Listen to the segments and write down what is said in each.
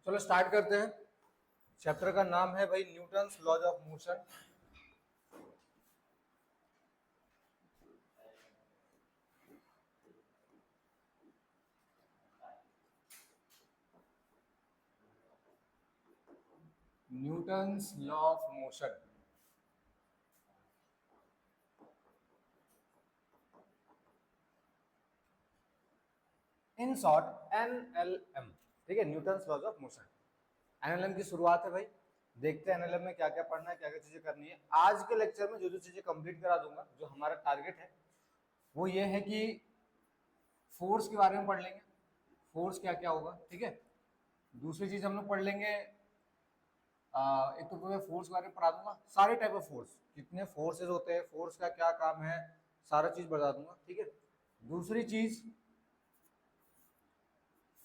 चलो स्टार्ट करते हैं। चैप्टर का नाम है भाई Newton's laws of motion. Newton's law of motion. In short NLM. ठीक है, Newton's laws of motion. NLM की शुरुआत है भाई। देखते हैं एनएलएम में क्या क्या पढ़ना है, क्या क्या चीजें करनी है। आज के लेक्चर में जो जो चीजें कंप्लीट करा दूंगा, जो हमारा टारगेट है वो ये है कि फोर्स के बारे में पढ़ लेंगे, फोर्स क्या क्या होगा। ठीक है, दूसरी चीज हम लोग पढ़ लेंगे, एक तो तुम्हें फोर्स के बारे में पढ़ा दूंगा, सारे टाइप ऑफ फोर्स, कितने फोर्सेज होते हैं, फोर्स का क्या काम है, सारा चीज बता दूंगा। ठीक है, दूसरी चीज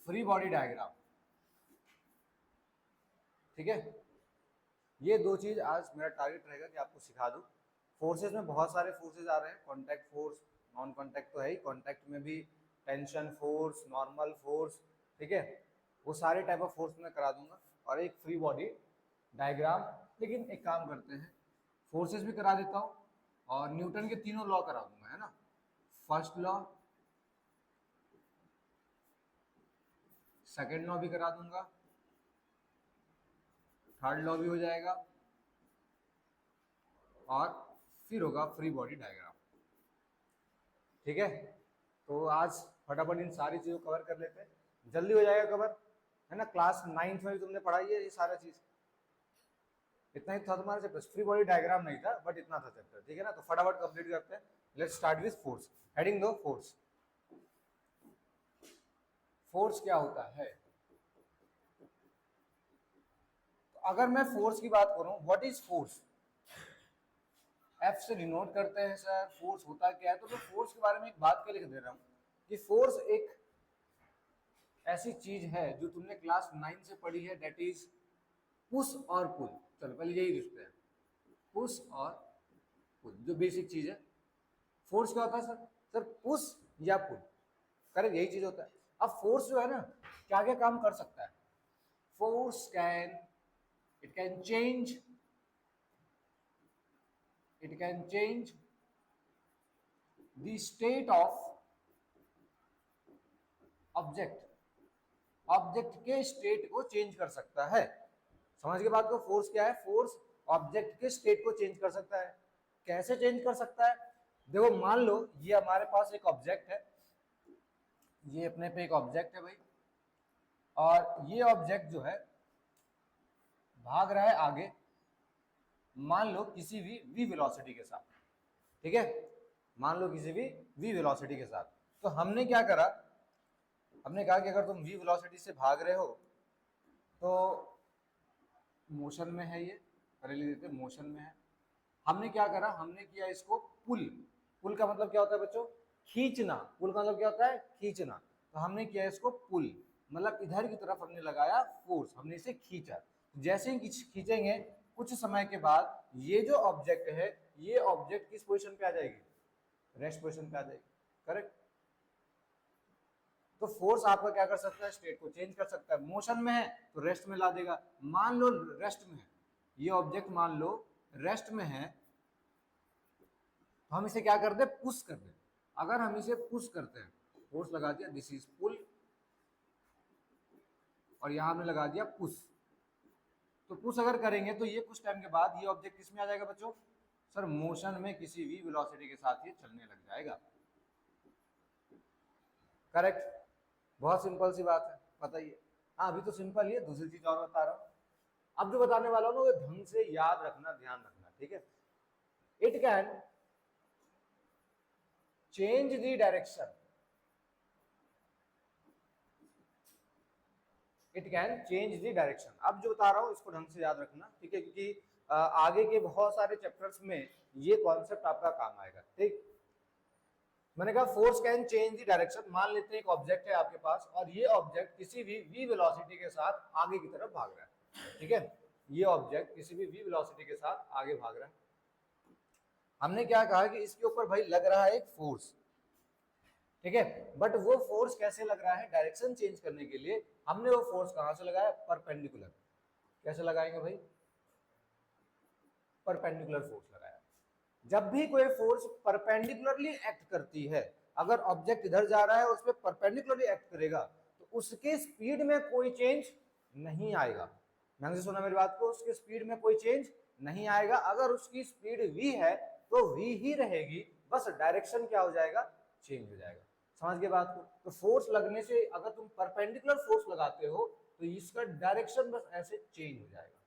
फ्री बॉडी डायग्राम। ठीक है, ये दो चीज आज मेरा टारगेट रहेगा कि आपको सिखा दूं। फोर्सेज में बहुत सारे फोर्सेज आ रहे हैं, कॉन्टैक्ट फोर्स, नॉन कॉन्टैक्ट तो है ही, कॉन्टैक्ट में भी टेंशन फोर्स, नॉर्मल फोर्स। ठीक है, वो सारे टाइप ऑफ फोर्स मैं करा दूंगा और एक फ्री बॉडी डायग्राम। लेकिन एक काम करते हैं, फोर्सेस भी करा देता हूँ और न्यूटन के तीनों लॉ करा दूंगा, है ना। फर्स्ट लॉ, सेकेंड लॉ भी करा दूंगा, थर्ड लॉ भी हो जाएगा और फिर होगा फ्री बॉडी डायग्राम। ठीक है, तो आज फटाफट इन सारी चीजों को कवर कर लेते हैं, जल्दी हो जाएगा कवर, है ना। क्लास 9th में भी तुमने पढ़ाई है ये सारा चीज, इतना ही था तुम्हारे चैप्टर। फ्री बॉडी डायग्राम नहीं था बट इतना था चैप्टर। ठीक है ना, तो फटाफट कंप्लीट करते हैं। Let's start with force. Heading दो फोर्स। फोर्स क्या होता है? तो अगर मैं फोर्स की बात करूं, व्हाट इज फोर्स, एफ से डिनोट करते हैं सर, फोर्स होता क्या है। तो मैं फोर्स के बारे में एक बात के लिख दे रहा हूं कि फोर्स एक ऐसी चीज है जो तुमने क्लास 9 से पढ़ी है, डेट इज पुश और पुल। चलो पहले यही लिखते हैं, पुश और पुल, जो बेसिक चीज है। फोर्स क्या होता है सर? सर पुश या पुल, करेक्ट, यही चीज होता है। अब फोर्स जो है ना, क्या क्या काम कर सकता है। Force can, it can change, it can change the state of object, object के स्टेट को चेंज कर सकता है। समझ के बात को, फोर्स क्या है? फोर्स ऑब्जेक्ट के स्टेट को चेंज कर सकता है। कैसे चेंज कर सकता है? देखो मान लो ये हमारे पास एक ऑब्जेक्ट है, ये अपने पे एक ऑब्जेक्ट है भाई, और ये ऑब्जेक्ट जो है भाग रहा है आगे, मान लो किसी भी v वेलोसिटी के साथ। ठीक है, मान लो किसी भी v वेलोसिटी के साथ। तो हमने क्या करा, हमने कहा कि अगर तुम v वेलोसिटी से भाग रहे हो तो मोशन में है, ये पहले लिख देते मोशन में है। हमने क्या करा, हमने किया इसको पुल। पुल का मतलब क्या होता है बच्चों? खींचना। पुल का मतलब क्या होता है? खींचना। तो हमने किया इसको पुल, मतलब इधर की तरफ हमने लगाया फोर्स, हमने इसे खींचा। जैसे ही खींचेंगे कुछ समय के बाद ये जो ऑब्जेक्ट है, ये ऑब्जेक्ट किस पोजीशन पे आ जाएगी? रेस्ट पोजीशन पे आ जाएगी, करेक्ट। तो फोर्स आपका क्या कर सकता है? स्टेट को चेंज कर सकता है। मोशन में है तो रेस्ट में ला देगा। मान लो रेस्ट में है, ये ऑब्जेक्ट मान लो रेस्ट में है, तो हम इसे क्या कर दे? पुश कर दे। अगर हम इसे पुश करते हैं, फोर्स लगा दिया, दिस इज पुल, और यहां हमने लगा दिया पुश। तो पुश अगर करेंगे तो ये कुछ टाइम के बाद ये ऑब्जेक्ट किस में आ जाएगा बच्चों? सर मोशन में किसी भी वेलोसिटी के साथ ये चलने लग जाएगा, करेक्ट। बहुत सिंपल सी बात है, बताइए। हाँ अभी तो सिंपल ही है, दूसरी चीज और बता रहा हूं। अब जो बताने वाला हूं ना वो ढंग से याद रखना, ध्यान रखना, ठीक है। It can change the direction, it can change the direction. अब जो बता रहा हूं इसको ढंग से याद रखना, ठीक है, क्योंकि आगे के बहुत सारे चैप्टर्स में ये कॉन्सेप्ट आपका काम आएगा, ठीक। मैंने कहा force can change the direction. मान लेते हैं एक ऑब्जेक्ट है आपके पास और ये ऑब्जेक्ट किसी भी v वेलोसिटी के साथ आगे की तरफ भाग रहा है, ठीक है। ये ऑब्जेक्ट किसी भी v वेलोसिटी के साथ आगे भाग रहा है। हमने क्या कहा कि इसके ऊपर भाई लग रहा है एक फोर्स, ठीक है। बट वो फोर्स कैसे लग रहा है, डायरेक्शन चेंज करने के लिए हमने वो फोर्स कहां से लगाया, परपेंडिकुलर। कैसे लगाएंगे भाई, परपेंडिकुलर फोर्स लगाया। जब भी कोई फोर्स परपेंडिकुलरली एक्ट करती है, अगर ऑब्जेक्ट इधर जा रहा है उस पर परपेंडिकुलरली एक्ट करेगा तो उसके स्पीड में कोई चेंज नहीं आएगा। ध्यान से सुना मेरी बात को, उसकी स्पीड में कोई चेंज नहीं आएगा। अगर उसकी स्पीड v है तो v ही रहेगी, बस डायरेक्शन क्या हो जाएगा, चेंज हो जाएगा। समझ गए बात को। तो फोर्स लगने से अगर तुम परपेंडिकुलर फोर्स लगाते हो तो इसका डायरेक्शन बस ऐसे चेंज हो जाएगा,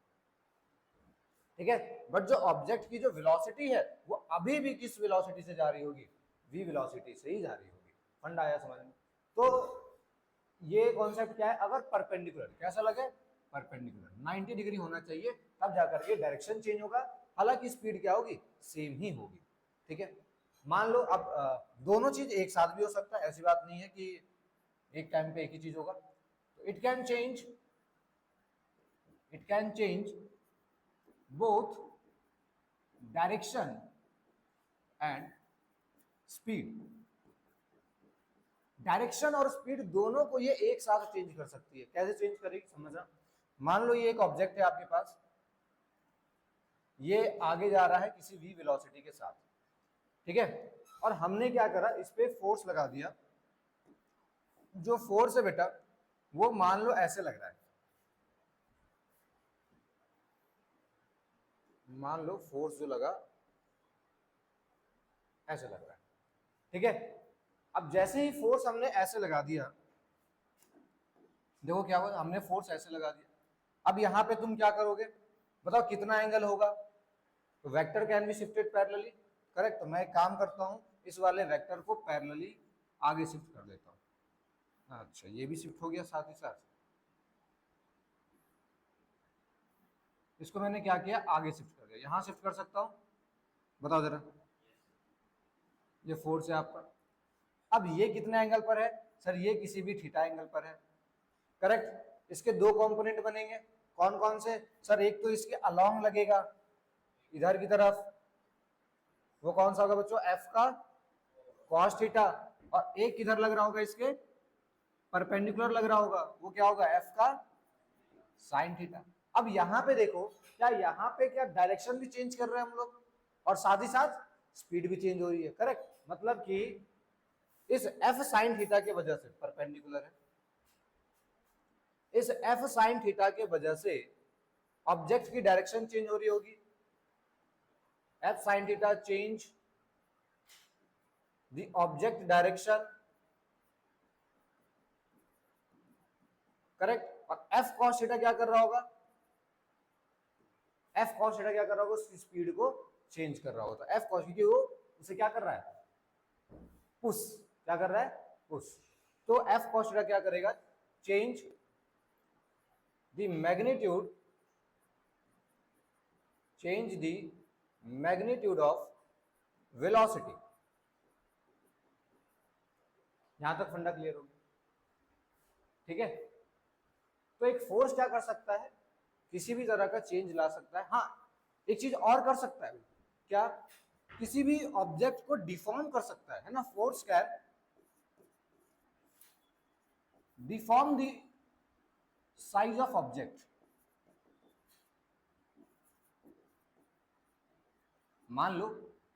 ठीक है। बट जो ऑब्जेक्ट की जो वेलोसिटी है वो अभी भी किस वेलोसिटी से जा रही होगी, v वेलोसिटी से ही जा रही होगी। फंडा आया समझ में। तो ये कॉन्सेप्ट क्या है, अगर परपेंडिकुलर, कैसा लगे, परपेंडिकुलर 90 डिग्री होना चाहिए, तब जाकर के डायरेक्शन चेंज होगा। हालांकि स्पीड क्या होगी, सेम ही होगी, ठीक है। मान लो अब दोनों चीज एक साथ भी हो सकता है, ऐसी बात नहीं है कि एक टाइम पे एक ही चीज होगा। तो it can change both direction and speed. Direction और स्पीड दोनों को ये एक साथ चेंज कर सकती है। कैसे चेंज करेगी समझना। मान लो ये एक ऑब्जेक्ट है आपके पास, ये आगे जा रहा है किसी v वेलोसिटी के साथ, ठीक है। और हमने क्या करा, इस पे फोर्स लगा दिया। जो फोर्स है बेटा वो मान लो ऐसे लग रहा है, मान लो फोर्स जो लगा ऐसे लग रहा है, ठीक है। अब जैसे ही फोर्स हमने ऐसे लगा दिया, देखो क्या हुआ, हमने फोर्स ऐसे लगा दिया। अब यहां पे तुम क्या करोगे, बताओ कितना एंगल होगा। तो vector can be shifted parallelly, correct. तो मैं एक काम करता हूं, इस वाले वेक्टर को पैरेलली आगे शिफ्ट कर देता हूं। अच्छा ये भी शिफ्ट हो गया साथ ही साथ, इसको मैंने क्या किया, आगे शिफ्ट कर दिया। यहां शिफ्ट कर सकता हूं, बताओ जरा। ये फोर्स है आपका। अब ये कितने एंगल पर है, सर ये किसी भी थीटा एंगल पर है, करेक्ट। इसके दो कंपोनेंट बनेंगे, कौन कौन से, सर एक तो इसके अलोंग लगेगा इधर की तरफ, वो कौन सा होगा बच्चों, एफ का कॉस थीटा। और एक किधर लग रहा होगा, इसके परपेंडिकुलर लग रहा होगा, वो क्या होगा, एफ का साइन थीटा। अब यहां पे देखो, क्या यहाँ पे क्या डायरेक्शन भी चेंज कर रहे हैं हम लोग, और साथ ही साथ स्पीड भी चेंज हो रही है, करेक्ट। मतलब कि इस एफ साइन थीटा के वजह से, परपेंडिकुलर है, इस एफ साइन थीटा के वजह से ऑब्जेक्ट की डायरेक्शन चेंज हो रही होगी। F sine theta change the object direction, correct. और एफ कॉस थीटा क्या कर रहा होगा, एफ कॉस थीटा क्या कर रहा होगा, उसकी स्पीड को चेंज कर रहा होगा। एफ कॉस, क्योंकि वो उसे क्या कर रहा है, पुश, क्या कर रहा है, पुश। तो एफ कॉस थीटा क्या करेगा, change the magnitude, change the magnitude of velocity. यहां तक फंडा क्लियर हो गया, ठीक है। तो एक फोर्स क्या कर सकता है, किसी भी तरह का चेंज ला सकता है। हाँ एक चीज और कर सकता है, क्या, किसी भी ऑब्जेक्ट को डिफॉर्म कर सकता है ना। Force can deform the size of object. मान लो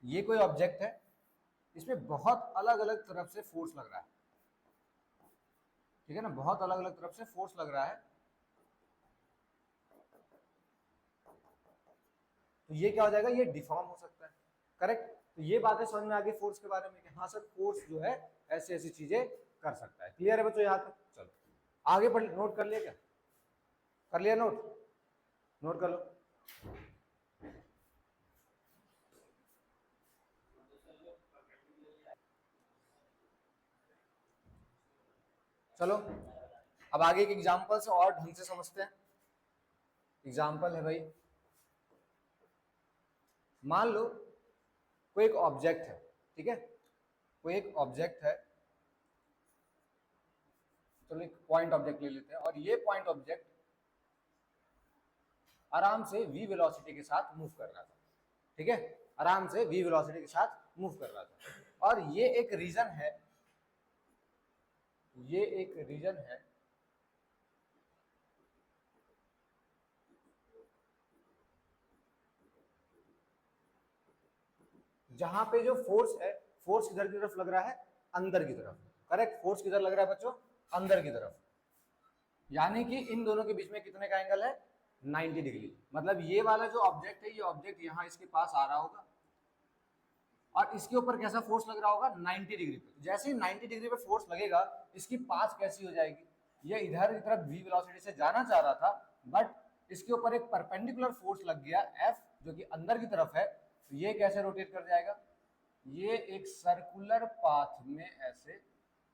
ये कोई ऑब्जेक्ट है, इसमें बहुत अलग अलग तरफ से फोर्स लग रहा है, ठीक है ना, बहुत अलग अलग तरफ से फोर्स लग रहा है। तो ये क्या हो जाएगा, ये डिफॉर्म हो सकता है, करेक्ट। तो ये बातें समझ में आ गई फोर्स के बारे में कि हाँ सर फोर्स जो है ऐसी ऐसी चीजें कर सकता है। क्लियर है बच्चों यहाँ तक। चलो आगे पढ़, नोट कर लिया क्या, कर लिया नोट, नोट कर लो। चलो अब आगे एक एग्जांपल से और ढंग से समझते हैं। एग्जांपल है भाई, मान लो कोई एक ऑब्जेक्ट है, ठीक है, कोई एक ऑब्जेक्ट है, चलो एक पॉइंट ऑब्जेक्ट ले लेते हैं, और ये पॉइंट ऑब्जेक्ट आराम से v वेलोसिटी के साथ मूव कर रहा था, ठीक है, आराम से v वेलोसिटी के साथ मूव कर रहा था। और ये एक रीजन है ये एक रीजन है जहां पे जो फोर्स है, फोर्स किधर की तरफ लग रहा है, अंदर की तरफ। करेक्ट, फोर्स किधर लग रहा है बच्चों, अंदर की तरफ। यानी कि इन दोनों के बीच में कितने का एंगल है, 90 डिग्री। मतलब ये वाला जो ऑब्जेक्ट है, ये ऑब्जेक्ट यहाँ इसके पास आ रहा होगा और इसके ऊपर कैसा फोर्स लग रहा होगा, 90 डिग्री पे। जैसे ही 90 डिग्री पे फोर्स लगेगा, इसकी पाथ कैसी हो जाएगी, ये इधर की तरफ v वेलोसिटी से जाना चाह रहा था, बट इसके ऊपर एक परपेंडिकुलर फोर्स लग गया f, जो कि अंदर की तरफ है। तो ये कैसे रोटेट कर जाएगा, ये एक सर्कुलर पाथ में ऐसे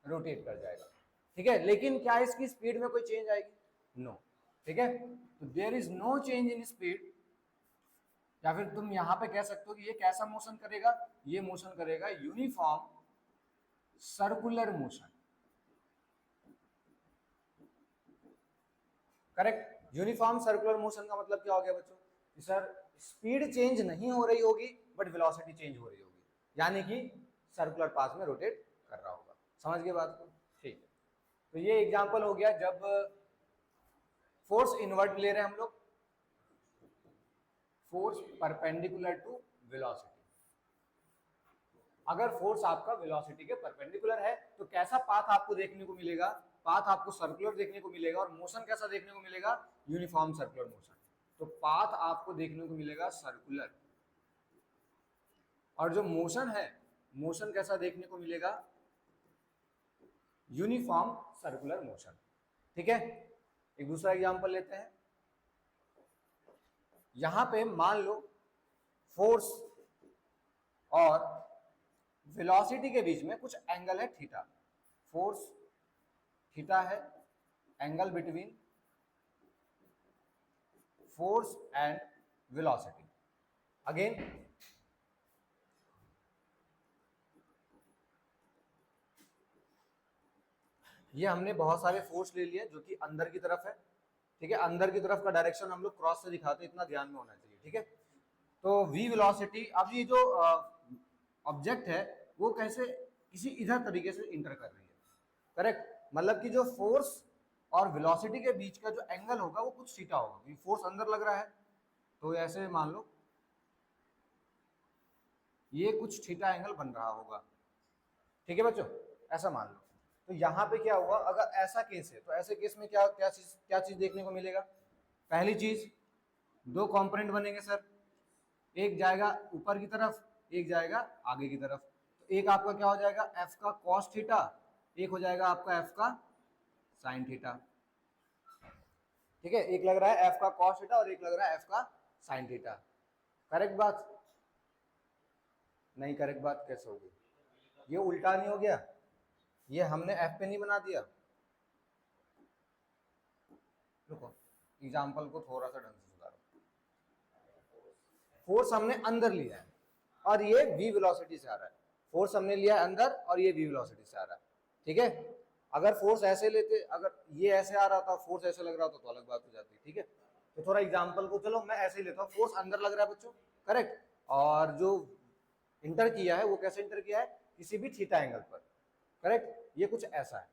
रोटेट कर जाएगा। ठीक है, लेकिन क्या इसकी स्पीड में कोई चेंज आएगी, नो। ठीक है, तो there is no change in speed. या फिर तुम यहां पे कह सकते हो कि ये कैसा मोशन करेगा, ये मोशन करेगा uniform circular motion. Correct, uniform circular motion का मतलब क्या हो गया बच्चों, कि सर स्पीड चेंज नहीं हो रही होगी बट वेलोसिटी चेंज हो रही होगी, यानी कि सर्कुलर पाथ में रोटेट कर रहा होगा। समझ गए बात को, ठीक है। तो ये एग्जांपल हो गया जब फोर्स इनवर्ट ले रहे हैं हम लोग, फोर्स परपेंडिकुलर टू वेलोसिटी। अगर फोर्स आपका वेलोसिटी के परपेंडिकुलर है तो कैसा पाथ आपको देखने को मिलेगा, पाथ आपको सर्कुलर देखने को मिलेगा। और मोशन कैसा देखने को मिलेगा, यूनिफॉर्म सर्कुलर मोशन। तो पाथ आपको देखने को मिलेगा सर्कुलर, और जो मोशन है, मोशन कैसा देखने को मिलेगा, यूनिफॉर्म सर्कुलर मोशन। ठीक है, एक दूसरा एग्जांपल लेते हैं। यहां पे मान लो फोर्स और वेलोसिटी के बीच में कुछ एंगल है थीटा। फोर्स थीटा है, angle between force and velocity. Again ये हमने बहुत सारे फोर्स ले लिए जो कि अंदर की तरफ है। ठीक है, अंदर की तरफ का डायरेक्शन हम लोग क्रॉस से दिखाते हैं, इतना ध्यान में होना चाहिए। ठीक है, तो v वेलोसिटी, अब ये जो ऑब्जेक्ट है वो कैसे किसी इधर तरीके से इंटर कर रही है। करेक्ट, मतलब कि जो फोर्स और वेलोसिटी के बीच का जो एंगल होगा वो कुछ थीटा होगा, क्योंकि फोर्स अंदर लग रहा है। तो ऐसे मान लो ये कुछ थीटा एंगल बन रहा होगा। ठीक है बच्चों, ऐसा मान लो। तो यहाँ पे क्या हुआ, अगर ऐसा केस है तो ऐसे केस में क्या चीज देखने को मिलेगा। पहली चीज, दो कंपोनेंट बनेंगे सर, एक जाएगा ऊपर की तरफ, एक जाएगा आगे की तरफ। तो एक आपका क्या हो जाएगा, f का cos थीटा, एक हो जाएगा आपका f का sin थीटा। ठीक है, एक लग रहा है f का cos थीटा और एक लग रहा है f का sin थीटा। करेक्ट बात, नहीं करेक्ट बात कैसे होगी, ये उल्टा नहीं हो गया, ये हमने f पे नहीं बना दिया। रुको, एग्जाम्पल को थोड़ा सा ढंग से सुधारो। फोर्स हमने अंदर लिया है और ये v वेलोसिटी से आ रहा है। फोर्स हमने लिया है अंदर और ये v वेलोसिटी से आ रहा है। ठीक है, अगर फोर्स ऐसे लेते, अगर ये ऐसे आ रहा था, फोर्स ऐसे लग रहा था तो अलग बात हो जाती। ठीक है, तो थोड़ा एग्जांपल को चलो मैं ऐसे ही लेता हूँ। फोर्स अंदर लग रहा है बच्चों, करेक्ट, और जो इंटर किया है वो कैसे इंटर किया है, किसी भी थीटा एंगल पर। करेक्ट, ये कुछ ऐसा है,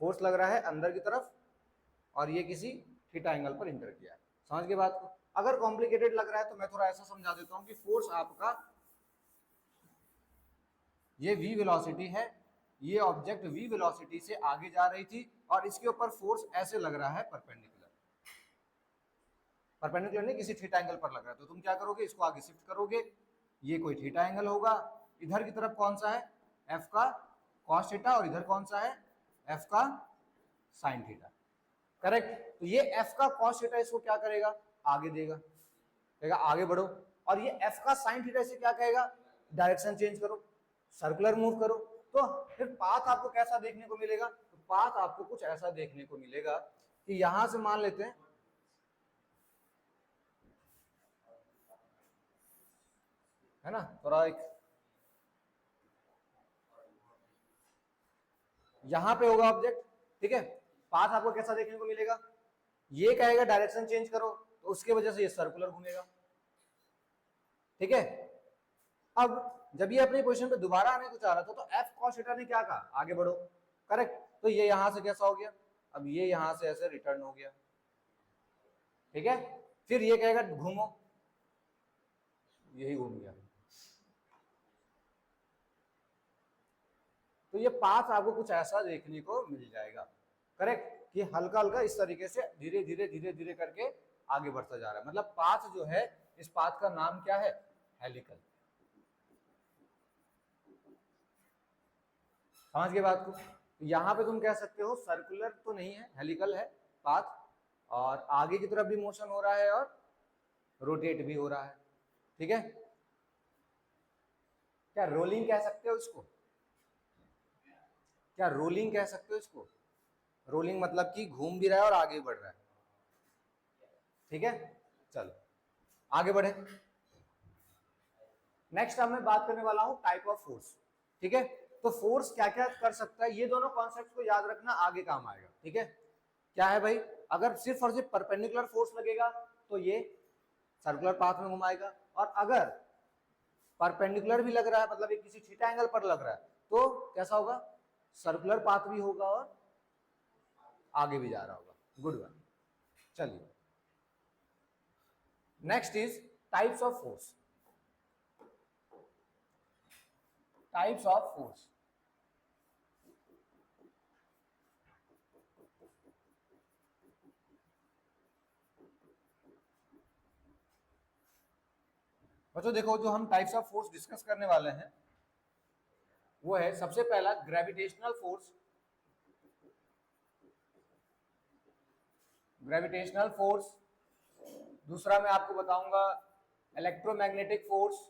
फोर्स लग रहा है अंदर की तरफ और ये किसी थीटा एंगल पर इंटर किया है। समझ गए बात को। अगर कॉम्प्लिकेटेड लग रहा है तो मैं थोड़ा ऐसा समझा देता हूं कि फोर्स आपका, ये v वेलोसिटी है, ये ऑब्जेक्ट v वेलोसिटी से आगे जा रही थी और इसके ऊपर फोर्स ऐसे लग रहा है परपेंडिकुलर, परपेंडिकुलर नहीं, किसी थीटा एंगल पर लग रहा है। तो तुम क्या करोगे, इसको आगे शिफ्ट करोगे, ये कोई थीटा एंगल होगा। इधर की तरफ कौन सा है, f का cos थीटा, और इधर कौन सा है, f का sin थीटा। करेक्ट, तो ये f का cos थीटा इसको क्या करेगा, आगे देगा, कहेगा आगे बढ़ो। और ये f का sin थीटा इसे क्या कहेगा, डायरेक्शन चेंज करो, सर्कुलर मूव करो। तो फिर पाथ आपको कैसा देखने को मिलेगा, तो पाथ आपको कुछ ऐसा देखने को मिलेगा कि यहां से मान लेते हैं, है ना, थोड़ा एक यहां पे होगा ऑब्जेक्ट। ठीक है, पाथ आपको कैसा देखने को मिलेगा, ये कहेगा डायरेक्शन चेंज करो, तो उसके वजह से ये सर्कुलर घूमेगा। ठीक है, अब जब ये अपनी पोजीशन पे दोबारा आने को चाह रहा था तो f cos थीटा ने क्या कहा, आगे बढ़ो। करेक्ट, तो ये यहां से कैसा हो गया, अब ये यहां से ऐसे रिटर्न हो गया, ठीक है। फिर ये कहेगा घूमो, यही घूम गया। तो ये पाथ आपको कुछ ऐसा देखने को मिल जाएगा, करेक्ट, कि हल्का हल्का इस तरीके से धीरे धीरे धीरे धीरे करके आगे बढ़ता जा रहा है। मतलब पाथ जो है, इस पाथ का नाम क्या है, हेलिकल। समझ गए बात को। यहाँ पे तुम कह सकते हो सर्कुलर तो नहीं है, हेलिकल है पाथ, और आगे की तरफ भी मोशन हो रहा है और रोटेट भी हो रहा है, ठीक है। क्या रोलिंग कह सकते हो इसको, क्या रोलिंग कह सकते हो इसको, रोलिंग मतलब कि घूम भी रहा है और आगे बढ़ रहा है, ठीक है। चलो आगे बढ़े। नेक्स्ट अब मैं बात करने वाला हूं टाइप ऑफ फोर्स, ठीक है। तो फोर्स क्या क्या कर सकता है, ये दोनों कॉन्सेप्ट को याद रखना, आगे काम आएगा, ठीक है। क्या है भाई, अगर सिर्फ और सिर्फ परपेंडिकुलर फोर्स लगेगा तो ये सर्कुलर पाथ में घुमाएगा, और अगर परपेंडिकुलर भी लग रहा है, मतलब ये किसी थीटा एंगल पर लग रहा है, तो कैसा होगा, सर्कुलर पाथ भी होगा और आगे भी जा रहा होगा। Good one. चलिए next is types of force. Types of force, बच्चों देखो जो हम टाइप्स ऑफ फोर्स डिस्कस करने वाले हैं वो है सबसे पहला ग्रेविटेशनल फोर्स। ग्रेविटेशनल फोर्स, दूसरा मैं आपको बताऊंगा इलेक्ट्रोमैग्नेटिक फोर्स,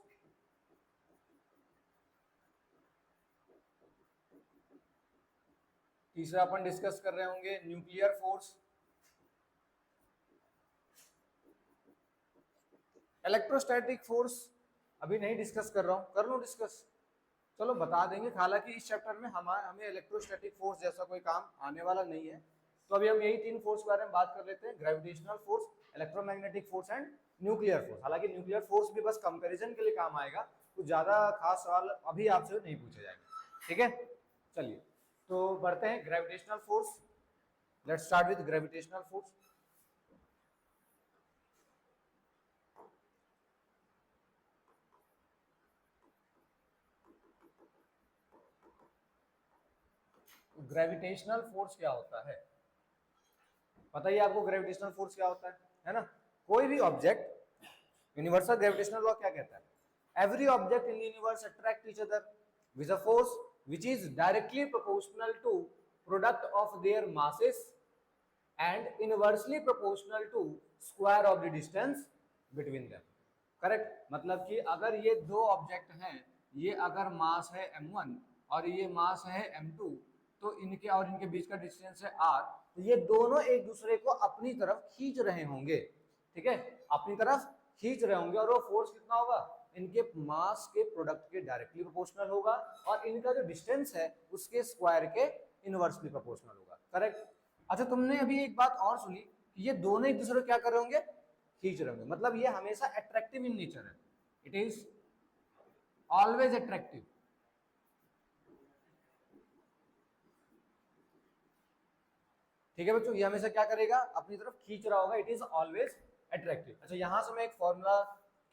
तीसरा अपन डिस्कस कर रहे होंगे न्यूक्लियर फोर्स। इलेक्ट्रोस्टैटिक फोर्स अभी नहीं डिस्कस कर रहा हूं, कर लूं डिस्कस, चलो बता देंगे, हालांकि इस चैप्टर में हमें इलेक्ट्रोस्टैटिक फोर्स जैसा कोई काम आने वाला नहीं है, तो अभी हम यही तीन फोर्स के बारे में बात कर लेते हैं, gravitational force, electromagnetic force and nuclear force. हालांकि न्यूक्लियर फोर्स भी बस कंपैरिजन के लिए काम आएगा, कुछ ज्यादा खास सवाल अभी आपसे नहीं पूछे जाएंगे, ठीक है। चलिए तो बढ़ते हैं gravitational force. Let's start with gravitational force. Gravitational force क्या होता है, पता ही आपको ग्रेविटेशनल फोर्स क्या होता है ना। कोई भी ऑब्जेक्ट, यूनिवर्सल ग्रेविटेशनल लॉ क्या कहता है, every object in the universe attract each other with a force which is directly proportional to product of their masses and inversely proportional to square of the distance between them. Correct, मतलब कि अगर ये दो object हैं, ये अगर मास है m1 और ये मास है m2, तो इनके और इनके बीच का डिस्टेंस है r, तो ये दोनों एक दूसरे को अपनी तरफ खींच रहे होंगे, ठीक है, अपनी तरफ खींच रहे होंगे, और वो फोर्स कितना होगा, इनके मास के प्रोडक्ट के डायरेक्टली प्रोपोर्शनल होगा, और इनका जो डिस्टेंस है उसके स्क्वायर के इनवर्सली प्रोपोर्शनल होगा। करेक्ट। अच्छा तुमने अभी एक बात और सुनी कि ये दोनों एक दूसरे को क्या कर रहे होंगे, खींच रहे होंगे, मतलब ये हमेशा अट्रैक्टिव इन नेचर है, इट इज ऑलवेज अट्रैक्टिव। ठीक है बच्चों, ये हमेशा क्या करेगा, अपनी तरफ खींच रहा होगा, इट इज ऑलवेज अट्रैक्टिव। अच्छा यहां से मैं एक फॉर्मूला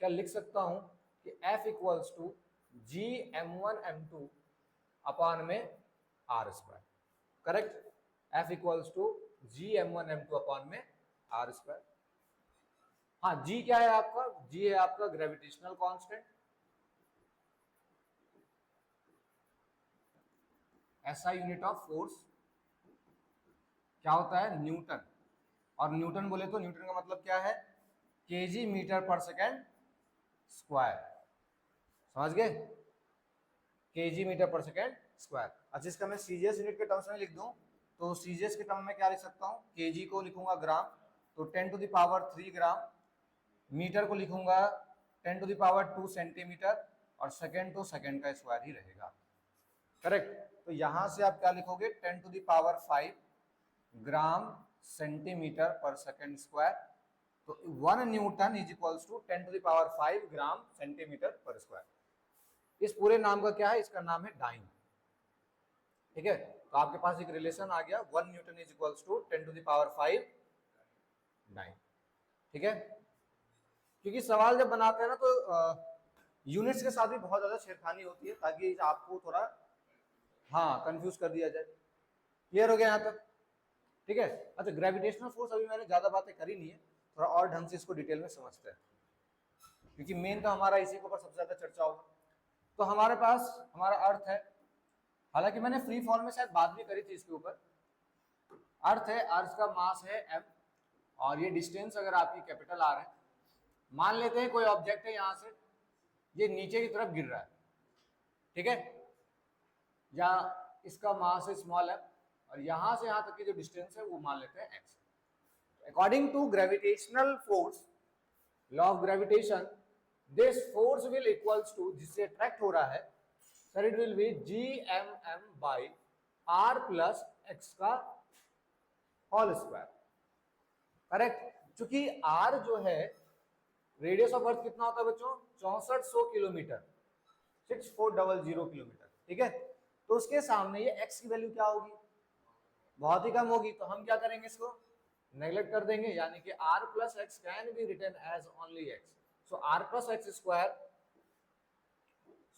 क्या लिख सकता हूं कि F equals to G m1 m2 upon में r square. Correct, F equals to G m1 m2 upon में r स्क्वायर। हाँ जी क्या है आपका, जी है आपका ग्रेविटेशनल कांस्टेंट, ऐसा यूनिट ऑफ फोर्स क्या होता है, न्यूटन, और न्यूटन बोले तो न्यूटन का मतलब क्या है, केजी मीटर पर सेकेंड स्क्वायर। समझ गए, केजी मीटर पर सेकेंड स्क्वायर। अच्छा इसका मैं सीजीएस यूनिट के टर्म्स में लिख दूं, तो सीजीएस के टर्म में क्या लिख सकता हूं, केजी को लिखूंगा ग्राम, तो 10 to the power 3 gram, metre को लिखूंगा 10 टू द पावर 2 सेंटीमीटर, और सेकेंड तो सेकेंड का स्क्वायर ही रहेगा। करेक्ट, तो यहां से आप क्या लिखोगे, 10 to the power 5 gram centimetre पर सेकेंड स्क्वायर, तो 1 newton is equals to 10 to the power 5 gram centimetre पर स्क्वायर। इस पूरे नाम का क्या है, इसका नाम है डाइन, ठीक है। तो आपके पास एक रिलेशन आ गया 1 newton is equals to 10 to the power 5 9। ठीक है, क्योंकि सवाल जब बनाते हैं ना तो यूनिट्स के साथ भी बहुत ज्यादा छेड़खानी होती है ताकि आपको थोड़ा हाँ कंफ्यूज कर दिया जाए। क्लियर हो गया यहाँ तक? ठीक है। अच्छा, ग्रेविटेशनल फोर्स अभी मैंने ज्यादा बातें करी नहीं है, थोड़ा और ढंग से इसको डिटेल में समझते हैं, क्योंकि मेन तो हमारा इसी के ऊपर सबसे ज्यादा चर्चा होगा। तो हमारे पास हमारा अर्थ है, हालांकि मैंने फ्री फॉर्म में शायद बात भी करी थी इसके ऊपर। अर्थ है, अर्थ का मास है m, और ये डिस्टेंस अगर आपकी कैपिटल r है, मान लेते हैं कोई ऑब्जेक्ट है यहाँ से, ये नीचे की तरफ गिर रहा है, ठीक है, या इसका मास है स्मॉल m, और यहां से यहां तक की जो डिस्टेंस है वो मान लेते हैं x। According to gravitational force, law of gravitation, this force will equals to, जिससे अट्रैक्ट हो रहा है sir, it will be gmm by r plus x का होल स्क्वायर। करेक्ट, क्योंकि r जो है, रेडियस ऑफ अर्थ कितना होता है बच्चों, 6400 किलोमीटर, 6400 किलोमीटर, ठीक है। तो उसके सामने ये x की वैल्यू क्या होगी, बहुत ही कम होगी, तो हम क्या करेंगे, इसको नेग्लेक्ट कर देंगे, यानी कि r plus x can be written as only x, so r plus x square,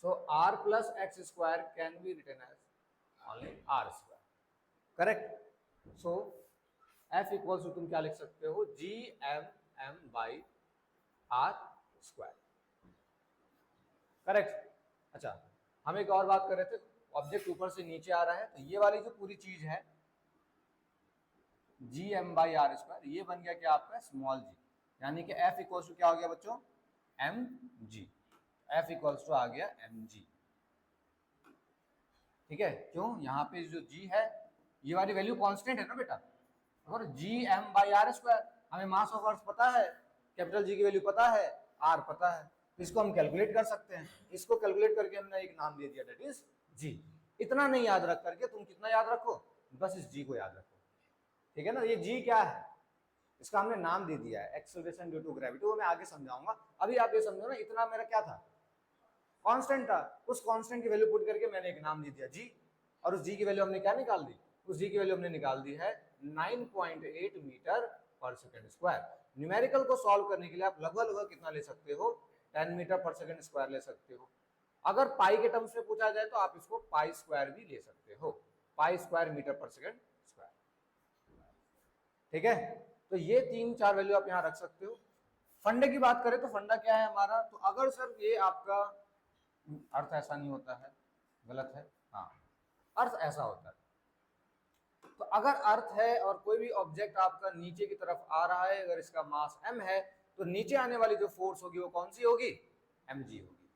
so r plus x square can be written as only r square, correct। so f equals to, तुम क्या लिख सकते हो, g m m by r square, correct. अच्छा, हम एक और बात कर रहे थे, ऑब्जेक्ट ऊपर से नीचे आ रहा है, तो ये वाली जो पूरी चीज है G M by R square, ये बन गया क्या आपका स्मॉल जी, यानी कि एफ इक्वल्स टू क्या हो गया बच्चों, M G, F equals to आ गया एम जी, ठीक है। क्यों, यहाँ पे जो जी है ये वाली वैल्यू कांस्टेंट है ना बेटा, अगर G M by R square, हमें मास ऑफ अर्थ पता है, कैपिटल जी की वैल्यू पता है, आर पता है, तो इसको हम कैलकुलेट कर सकते हैं, इसको कैलकुलेट करके हमने एक नाम दे दिया, दैट इज जी। इतना नहीं याद रख करके तुम कितना याद रखो, बस इस जी को याद रखो, ठीक है ना। ये जी क्या है, इसका हमने नाम दे दिया है एक्सेलरेशन ड्यू टू ग्रेविटी, वो मैं आगे समझाऊंगा, अभी आप ये समझो ना, इतना मेरा क्या था, कांस्टेंट था, उस कांस्टेंट की वैल्यू पुट करके मैंने एक नाम दे दिया जी, और उस जी की वैल्यू हमने क्या निकाल दी, उस जी की वैल्यू हमने निकाल दी है 9.8 मीटर पर सेकंड स्क्वायर। न्यूमेरिकल को सॉल्व करने के लिए आप लगभग लगभग कितना ले सकते हो, 10 मीटर पर सेकंड स्क्वायर ले सकते हो। अगर पाई के टर्म्स में पूछा जाए तो आप इसको पाई स्क्वायर भी ले सकते हो, पाई स्क्वायर मीटर पर सेकंड स्क्वायर, ठीक है। तो ये 3-4 वैल्यू आप यहाँ रख सकते हो। फंडे की बात करें तो फंडा क्या है हमारा, तो अगर सर ये आपका अर्थ ऐसा नहीं होता है, गलत है, हाँ अर्थ ऐसा होता है, तो अगर अर्थ है और कोई भी ऑब्जेक्ट आपका नीचे की तरफ आ रहा है, अगर इसका मास m है, तो नीचे आने वाली जो फोर्स होगी वो कौन सी होगी, mg होगी।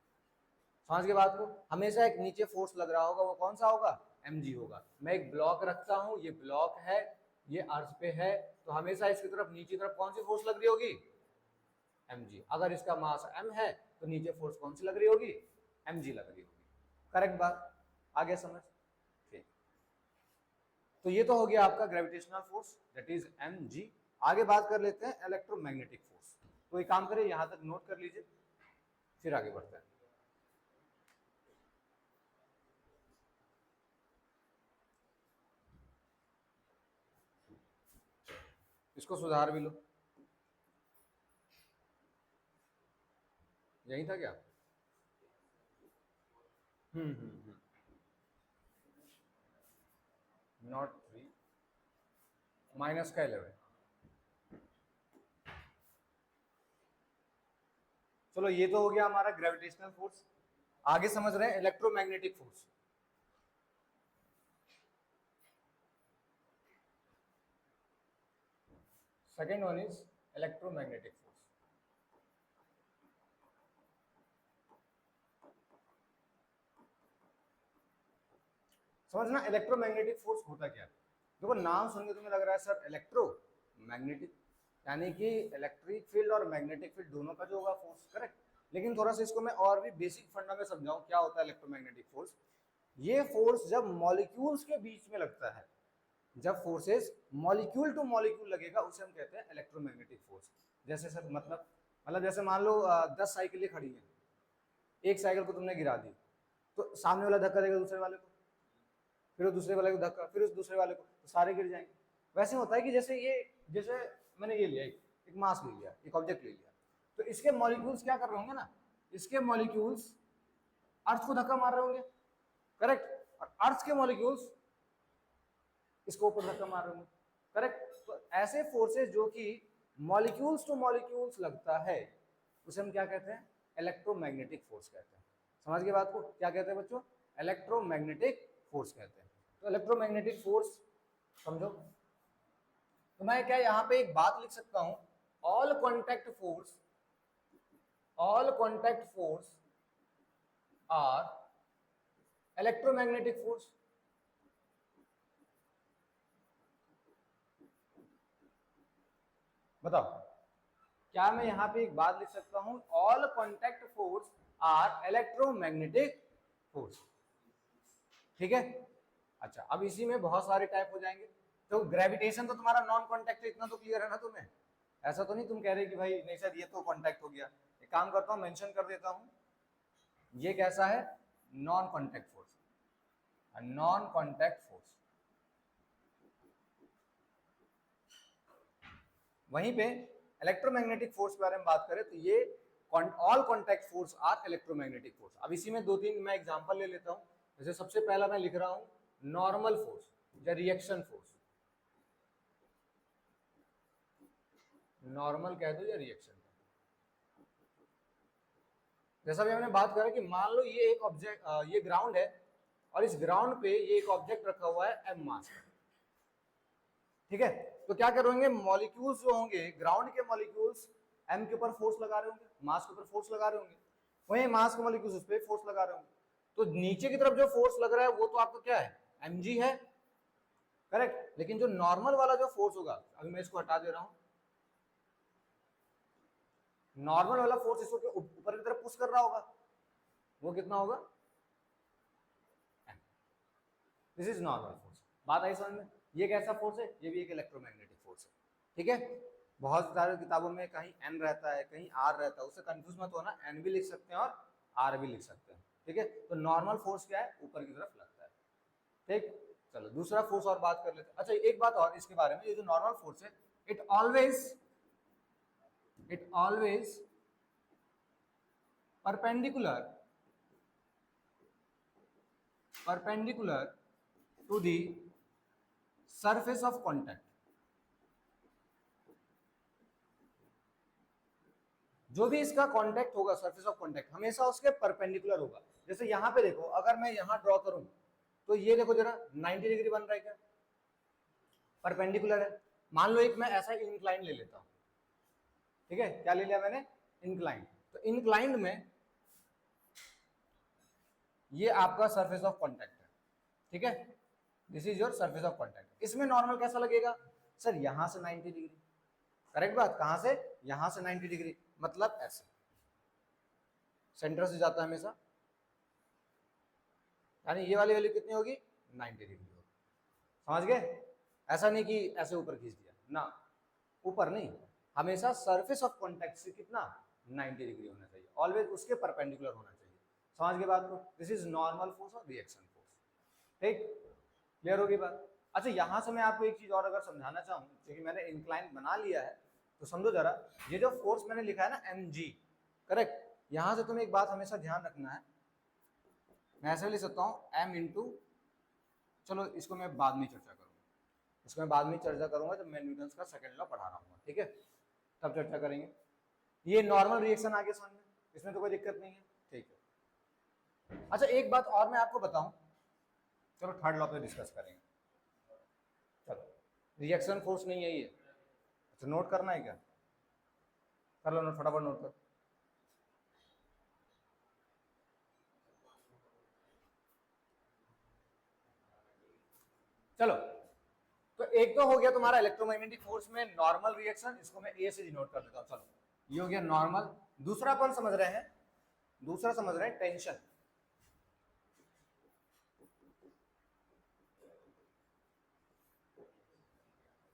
समझ के बात को, हमेशा एक नीचे फोर्स लग रहा होगा, वो कौन सा होगा, mg होगा। मैं एक ब्लॉक रखता हूं, ये ब्लॉक है, ये अर्थ पे है, तो हमेशा इसकी तरफ नीचे तरफ कौन सी फोर्स लग रही होगी, mg। अगर इसका मास m है तो नीचे फोर्स कौन सी लग रही होगी, mg लग रही होगी, करेक्ट बात, आगे समझ, ठीक। तो ये तो हो गया आपका gravitational force, that is mg। आगे बात कर लेते हैं इलेक्ट्रोमैग्नेटिक फोर्स। तो एक काम करिए, यहां तक नोट कर लीजिए, फिर आगे बढ़ते हैं। इसको सुधार भी लो, यही था क्या, नॉट 3 माइनस का 11, चलो ये तो हो गया हमारा ग्रेविटेशनल फोर्स। आगे समझ रहे हैं electromagnetic force. Second one is electromagnetic force. समझना इलेक्ट्रोमैग्नेटिक फोर्स होता क्या है। देखो नाम सुन के तुम्हें लग रहा है सर इलेक्ट्रोमैग्नेटिक, यानी कि इलेक्ट्रिक फील्ड और मैग्नेटिक फील्ड दोनों का जो होगा फोर्स, करेक्ट। लेकिन थोड़ा सा इसको मैं और भी बेसिक फंडा में समझाऊं क्या होता है इलेक्ट्रोमैग्नेटिक फोर्स। ये फोर्स जब मॉलिक्यूल्स के बीच में लगता है, जब फोर्सेस मॉलिक्यूल टू मॉलिक्यूल लगेगा, उसे हम कहते हैं इलेक्ट्रोमैग्नेटिक फोर्स। जैसे सर मतलब जैसे मान लो 10 साइकिलें खड़ी हैं, एक साइकिल को तुमने गिरा दी, तो सामने वाला धक्का देगा दूसरे वाले को, फिर उस दूसरे वाले को धक्का, फिर उस दूसरे वाले को, तो सारे गिर जाएंगे। वैसे होता है कि जैसे मैंने ये लिया, एक मास ले लिया, एक ऑब्जेक्ट ले लिया, तो इसके मॉलिक्यूल्स क्या कर रहे होंगे ना, इसके मॉलिक्यूल्स अर्थ को धक्का मार रहे होंगे, करेक्ट, और अर्थ के मॉलिक्यूल्स इसको ऊपर धक्का मार रहे होंगे, करेक्ट। तो ऐसे फोर्सेस जो कि मॉलिक्यूल्स टू मॉलिक्यूल्स लगता है उसे हम क्या कहते हैं, इलेक्ट्रोमैग्नेटिक फोर्स कहते हैं। समझ गए बात को, क्या कहते हैं बच्चों, इलेक्ट्रोमैग्नेटिक फोर्स कहते हैं। तो इलेक्ट्रोमैग्नेटिक फोर्स समझो, तो मैं क्या यहाँ पे एक बात लिख सकता हूं, all contact force are electromagnetic force. बताओ, क्या मैं यहाँ पे एक बात लिख सकता हूं, all contact force are electromagnetic force, ठीक है। अच्छा, अब इसी में बहुत सारे टाइप हो जाएंगे। तो ग्रेविटेशन तो तुम्हारा नॉन कॉन्टैक्ट, इतना तो क्लियर है ना तुम्हें, ऐसा तो नहीं तुम कह रहे कि भाई नहीं सर ये तो कॉन्टैक्ट हो गया। एक काम करता हूं, मेंशन कर देता हूं, ये कैसा है, non contact force, non contact force. वहीं पे इलेक्ट्रोमैग्नेटिक फोर्स के बारे में बात करें तो ये all contact force are electromagnetic force. अब इसी में दो तीन मैं एग्जांपल ले लेता हूं। जैसे सबसे पहला मैं लिख रहा हूं नॉर्मल फोर्स या रिएक्शन फोर्स, नॉर्मल कह दो या रिएक्शन। जैसा भी हमने बात करा कि मान लो ये एक ऑब्जेक्ट, ये ग्राउंड है और इस ग्राउंड पे ये एक ऑब्जेक्ट रखा हुआ है एम मास, ठीक है। तो क्या करेंगे, मॉलिक्यूल्स जो होंगे, ग्राउंड के मॉलिक्यूल्स एम के ऊपर फोर्स लगा रहे होंगे, मास के ऊपर फोर्स लगा रहे होंगे, वहीं मास के मॉलिक्यूल्स उस पर फोर्स लगा रहे होंगे। तो नीचे की तरफ जो फोर्स लग रहा है वो तो आपका क्या है, mg है, करेक्ट। लेकिन जो नॉर्मल वाला जो फोर्स होगा, अभी मैं इसको हटा दे रहा हूं, नॉर्मल वाला फोर्स इसको ऊपर की तरफ पुश कर रहा होगा, वो कितना होगा, दिस इज नॉर्मल फोर्स। बात आई समझ में। ये कैसा फोर्स है, ये भी एक इलेक्ट्रोमैग्नेटिक फोर्स है, ठीक है। बहुत सारे किताबों में कहीं एन रहता है, कहीं आर रहता है, उससे कंफ्यूज मत होना, एन भी लिख सकते हैं और आर भी लिख सकते हैं, ठीक है। तो नॉर्मल फोर्स क्या है, ऊपर की तरफ लगता है, ठीक। चलो दूसरा फोर्स और बात कर लेते हैं। अच्छा एक बात और इसके बारे में, ये जो नॉर्मल फोर्स है, it always perpendicular to the surface of contact। जो भी इसका कांटेक्ट होगा, सरफेस ऑफ कांटेक्ट हमेशा उसके परपेंडिकुलर होगा। जैसे यहाँ पे देखो, अगर मैं यहाँ ड्रॉ करूं तो ये देखो जरा 90 डिग्री बन रहा है क्या, परपेंडिकुलर है। मान लो एक मैं ऐसा इंक्लाइन ले लेता हूं, ठीक है, क्या ले लिया मैंने, इंक्लाइन। तो इंक्लाइंड में ये आपका सरफेस ऑफ कांटेक्ट है, ठीक है, this is your surface of contact. इसमें नॉर्मल कैसा लगेगा, सर यहां से 90 डिग्री, करेक्ट बात, कहां से, यहां से 90 डिग्री, मतलब ऐसे सेंटर से जाता है हमेशा, यानी ये वाली वैल्यू कितनी होगी, 90 डिग्री होगी। समझ गए, ऐसा नहीं कि ऐसे ऊपर खींच दिया ना, ऊपर नहीं, हमेशा सरफेस ऑफ कांटेक्ट से कितना, 90 डिग्री होना चाहिए, ऑलवेज उसके परपेंडिकुलर होना चाहिए। समझ गए बात को, दिस इज नॉर्मल फोर्स और रिएक्शन फोर्स, ठीक, क्लियर होगी बात। अच्छा यहां से मैं आपको एक चीज और अगर समझाना चाहूँ, क्योंकि मैंने इंक्लाइन बना लिया है, तो समझो जरा, ये जो फोर्स मैंने लिखा है ना mg, करेक्ट, यहां से तुम्हें एक बात हमेशा ध्यान रखना है, मैं ऐसे लिख सकता हूं m इंटू, चलो इसको मैं बाद में चर्चा करूंगा, इसको मैं बाद में चर्चा करूंगा जब मैं न्यूटन का सेकंड लॉ पढ़ा रहा हूँ, ठीक है, तब चर्चा करेंगे। ये नॉर्मल रिएक्शन आगे समझ में, इसमें तो कोई दिक्कत नहीं है, ठीक है। अच्छा एक बात और मैं आपको बताऊं, चलो थर्ड लॉ पे डिस्कस करेंगे। चलो रिएक्शन फोर्स नहीं है ये, अच्छा नोट करना है क्या, कर लो नोट, फटाफट नोट कर। चलो, तो एक तो हो गया तुम्हारा इलेक्ट्रोमैग्नेटिक फोर्स में नॉर्मल रिएक्शन, इसको मैं ए से डिनोट कर देता हूं। चलो ये हो गया नॉर्मल। दूसरा अपन समझ रहे हैं, दूसरा समझ रहे हैं टेंशन।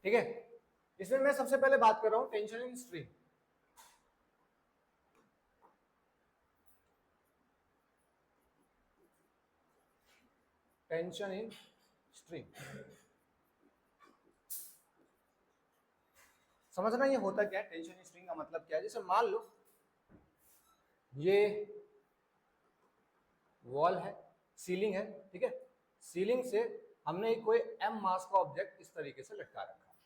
ठीक है, इसमें मैं सबसे पहले बात कर रहा हूं tension in string. Tension in string. समझना ये होता क्या है, टेंशन इन स्ट्रिंग का मतलब क्या है। जैसे मान लो ये वॉल है, सीलिंग है, ठीक है, सीलिंग से हमने कोई m मास का ऑब्जेक्ट इस तरीके से लटका रखा है,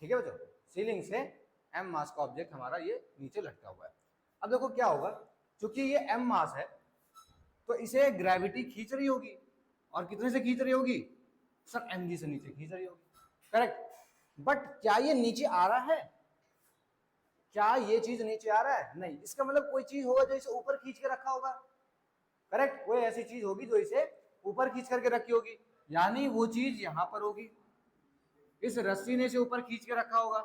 ठीक है बच्चों, सीलिंग से m मास का ऑब्जेक्ट हमारा ये नीचे लटका हुआ है। अब देखो क्या होगा, क्योंकि ये m मास है तो इसे ग्रेविटी खींच रही होगी, और कितने से खींच रही होगी सर, mg से नीचे खींच रही होगी, करेक्ट। बट क्या ये नीचे आ रहा है, क्या ये चीज नीचे आ रहा है, नहीं, इसका मतलब कोई चीज होगा जो इसे ऊपर खींच के रखा होगा, करेक्ट, कोई ऐसी चीज होगी जो इसे ऊपर खींच करके रखी होगी, यानी वो चीज यहां पर होगी, इस रस्सी ने इसे ऊपर खींच के रखा होगा,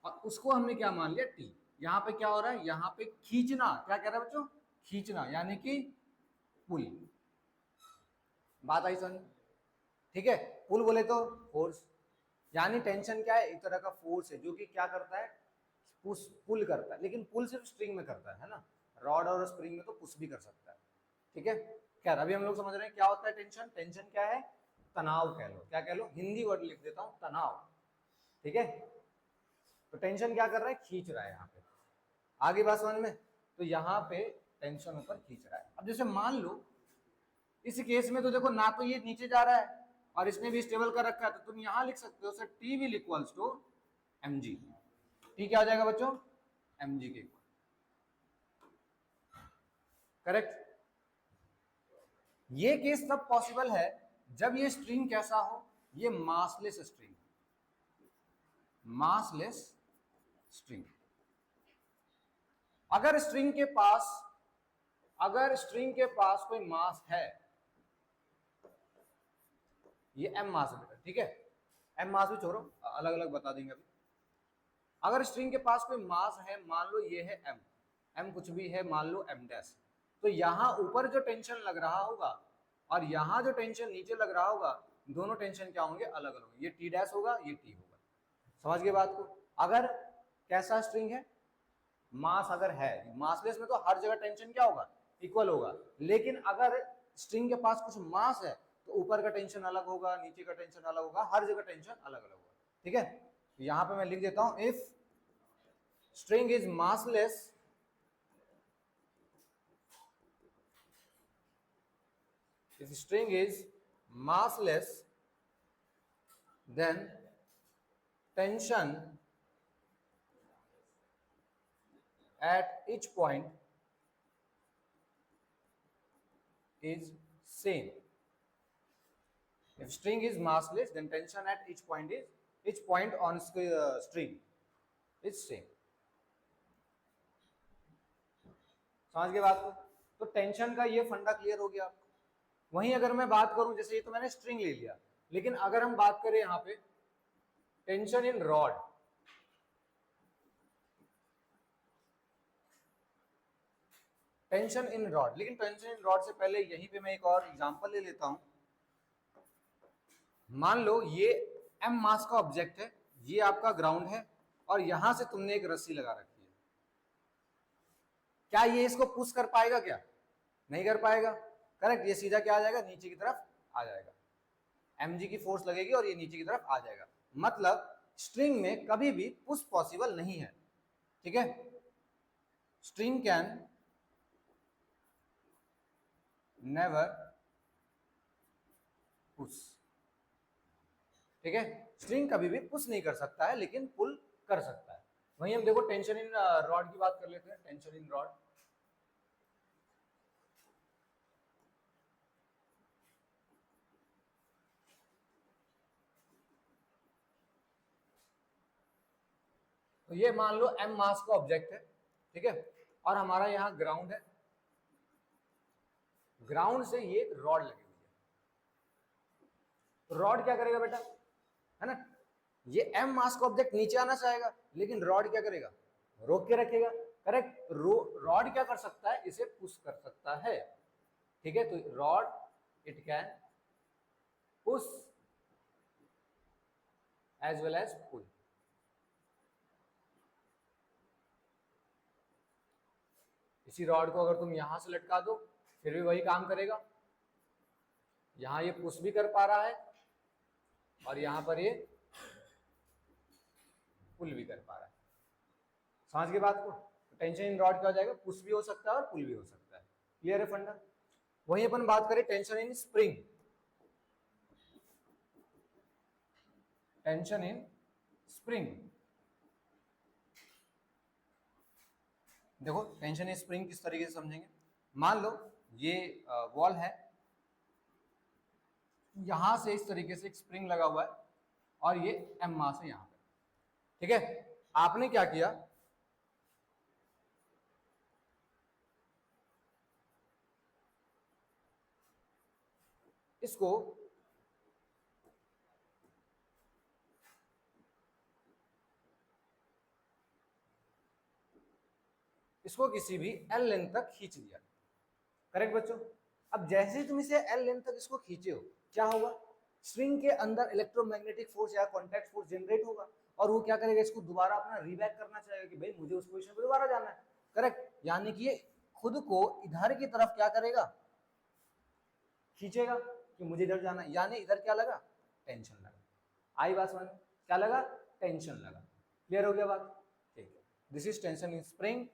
और उसको हमने क्या मान लिया, टी। यहाँ पे क्या हो रहा है, यहाँ पे खींचना, क्या कह रहा है बच्चों, खींचना, यानी कि पुल। बात आई समझ, ठीक है, पुल बोले तो फोर्स, यानी टेंशन क्या है, एक तरह का फोर्स है जो कि क्या करता है, पुश पुल करता है, लेकिन पुल सिर्फ स्ट्रिंग में करता है ना, रॉड और स्प्रिंग में तो पुश भी कर सकता है, ठीक है। खैर अभी हम लोग समझ रहे हैं क्या होता है टेंशन। टेंशन क्या है, तनाव कह लो, क्या कह लो, हिंदी वर्ड लिख देता हूं, तनाव, ठीक है। तो टेंशन क्या कर रहा है, खींच रहा है, यहाँ पे आगे बात समझ में, तो यहाँ पे टेंशन ऊपर खींच रहा है। अब जैसे मान लो इस केस में तो देखो ना, तो ये नीचे जा रहा है और इसने भी स्टेबल कर रखा है, तो तुम यहां लिख सकते हो sir T will equals to mg। T क्या हो जाएगा बच्चों, mg के इक्वल, करेक्ट। ये केस तब पॉसिबल है जब ये स्ट्रिंग कैसा हो, ये मासलेस स्ट्रिंग, मासलेस स्ट्रिंग। अगर स्ट्रिंग के पास, अगर स्ट्रिंग के पास कोई मास है, ये m मास है बेटा, ठीक है, m मास भी छोड़ो, अलग अलग बता देंगे अभी। अगर स्ट्रिंग के पास कोई मास है, मान लो ये है m, m कुछ भी है, मान लो m डैश, तो यहां ऊपर जो टेंशन लग रहा होगा और यहां जो टेंशन नीचे लग रहा होगा, दोनों टेंशन क्या होंगे, अलग अलग होंगे, ये t डैश होगा, ये t होगा। समझ गए बात को। अगर कैसा स्ट्रिंग है, मास अगर है, मासलेस में तो हर जगह टेंशन क्या होगा, इक्वल होगा, लेकिन अगर स्ट्रिंग के पास कुछ मास है तो ऊपर का टेंशन अलग होगा, नीचे का टेंशन अलग होगा, हर जगह टेंशन अलग अलग होगा, ठीक है। यहां पे मैं लिख देता हूं, if string is massless, if string is massless, then tension at each point is same. If string is massless, then tension at each point on string is same. समझ गए बात को। तो टेंशन का ये फंडा क्लियर हो गया आपको। वहीं अगर मैं बात करूं, जैसे ये तो मैंने स्ट्रिंग ले लिया, लेकिन अगर हम बात करें यहां पे tension in rod, tension in rod, लेकिन टेंशन इन रॉड से पहले यहीं पे मैं एक और एग्जांपल ले लेता हूं। मान लो ये m मास का ऑब्जेक्ट है, ये आपका ग्राउंड है, और यहां से तुमने एक रस्सी लगा रखी है, क्या ये इसको पुश कर पाएगा, क्या नहीं कर पाएगा, करेक्ट, ये सीधा क्या आ जाएगा, नीचे की तरफ आ जाएगा, mg की फोर्स लगेगी और ये नीचे की तरफ आ जाएगा। मतलब स्ट्रिंग में कभी भी पुश पॉसिबल नहीं है, ठीक है। स्ट्रिंग कैन नेवर पुश, ठीक है, स्ट्रिंग कभी भी पुश नहीं कर सकता है, लेकिन पुल कर सकता है। वहीं हम देखो टेंशन इन रॉड की बात कर लेते हैं, टेंशन इन रॉड, तो ये मान लो m मास का ऑब्जेक्ट है, ठीक है, और हमारा यहाँ ग्राउंड है, ग्राउंड से ये रॉड लगी हुई है, तो रॉड क्या करेगा बेटा, है ना, ये m मास का ऑब्जेक्ट नीचे आना चाहेगा, लेकिन रॉड क्या करेगा, रोक के रखेगा, करेक्ट। रॉड क्या कर सकता है, इसे पुश कर सकता है, ठीक है, तो rod it can push as well as pull. इसी रॉड को अगर तुम यहां से लटका दो फिर भी वही काम करेगा, यहां ये पुश भी कर पा रहा है और यहां पर ये पुल भी कर पा रहा है। समझ के बात को? टेंशन इन रॉड क्या हो जाएगा, पुश भी हो सकता है और पुल भी हो सकता है। क्लियर है फंडा? वहीं अपन बात करें tension in spring. Tension in spring, देखो टेंशन इन स्प्रिंग किस तरीके से समझेंगे। मान लो ये वॉल है, यहां से इस तरीके से एक स्प्रिंग लगा हुआ है और ये एम मास है यहां पे, ठीक है। आपने क्या किया, इसको किसी भी एल लेंथ तक खींच दिया। करेक्ट बच्चों? अब जैसे ही तुम इसे एल लेंथ तक इसको खींचे हो, क्या होगा, स्ट्रिंग के अंदर इलेक्ट्रोमैग्नेटिक फोर्स या कॉन्टैक्ट फोर्स जनरेट होगा और वो क्या करेगा, इसको दोबारा अपना रीबैक करना चाहेगा कि भाई मुझे उस पोजीशन पे दोबारा जाना है। करेक्ट? यानी कि ये खुद को इधर की तरफ क्या करेगा, खींचेगा कि मुझे इधर जाना है, यानी इधर क्या लगा, टेंशन लगा। आई बात समझ में? क्या लगा, टेंशन लगा। क्लियर हो गया बात? ठीक है, this is tension in spring.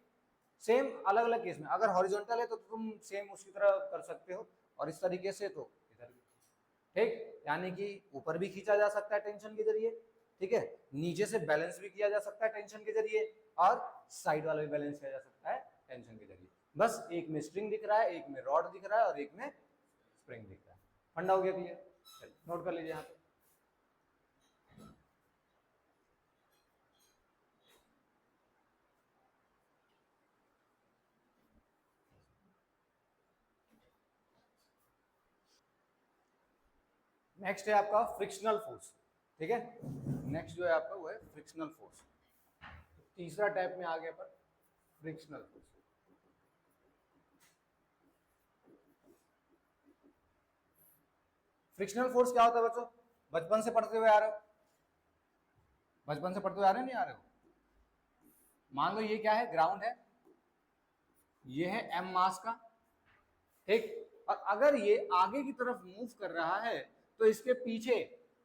Same अलग अलग केस में, अगर हॉरिजॉन्टल है तो तुम सेम उसकी तरह कर सकते हो और इस तरीके से तो इधर भी, ठीक। यानी कि ऊपर भी खींचा जा सकता है टेंशन के जरिए, ठीक है, नीचे से बैलेंस भी किया जा सकता है टेंशन के जरिए और साइड वाला भी बैलेंस किया जा सकता है टेंशन के जरिए। बस एक में स्ट्रिंग दिख रहा है, एक में रॉड दिख रहा है और एक में स्प्रिंग दिख रहा है। फंडा हो गया क्लियर? चलिए नोट कर लीजिए यहाँ पे। नेक्स्ट है आपका फ्रिक्शनल फोर्स, ठीक है। नेक्स्ट जो है आपका वो है फ्रिक्शनल फोर्स। तीसरा टाइप में आ गया पर फ्रिक्शनल फोर्स। फ्रिक्शनल फोर्स क्या होता है बच्चों, बचपन से पढ़ते हुए आ रहे हो, बचपन से पढ़ते हुए आ रहे हो, नहीं आ रहे हो? मान लो ये क्या है, ग्राउंड है, ये है एम मास का, ठीक। और अगर ये आगे की तरफ मूव कर रहा है तो इसके पीछे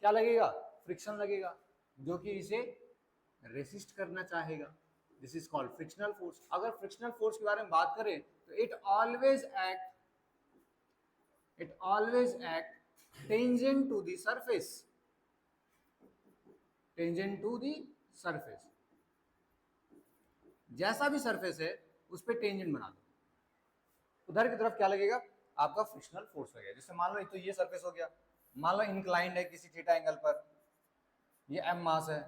क्या लगेगा, फ्रिक्शन लगेगा, जो कि इसे रेसिस्ट करना चाहेगा। This is called frictional force. अगर फ्रिक्शनल फोर्स के बारे में बात करें तो it always act tangent to the surface, tangent to the surface. जैसा भी सरफेस है उस पर टेंजेंट बना दो, उधर की तरफ क्या लगेगा, आपका फ्रिक्शनल फोर्स लगेगा। जैसे मान लो तो ये सरफेस हो गया, मान लो इंक्लाइंड है किसी थीटा एंगल पर, ये एम मास है,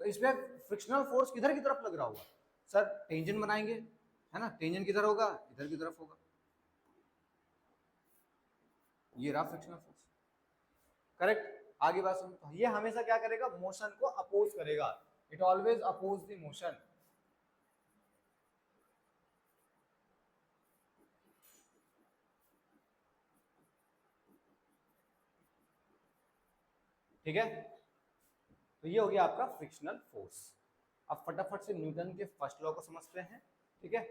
तो इस पे फ्रिक्शनल फोर्स किधर की तरफ लग रहा होगा, सर टेंजेंट बनाएंगे, है ना, टेंजेंट किधर होगा, इधर की तरफ होगा, ये रहा फ्रिक्शनल फोर्स। करेक्ट? आगे बात सुनो, तो ये हमेशा क्या करेगा, मोशन को अपोज करेगा, it always oppose the motion. ठीक है, तो ये हो गया आपका फ्रिक्शनल फोर्स। अब फटाफट से न्यूटन के फर्स्ट लॉ को समझते हैं, ठीक है,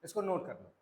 इसको नोट कर लो।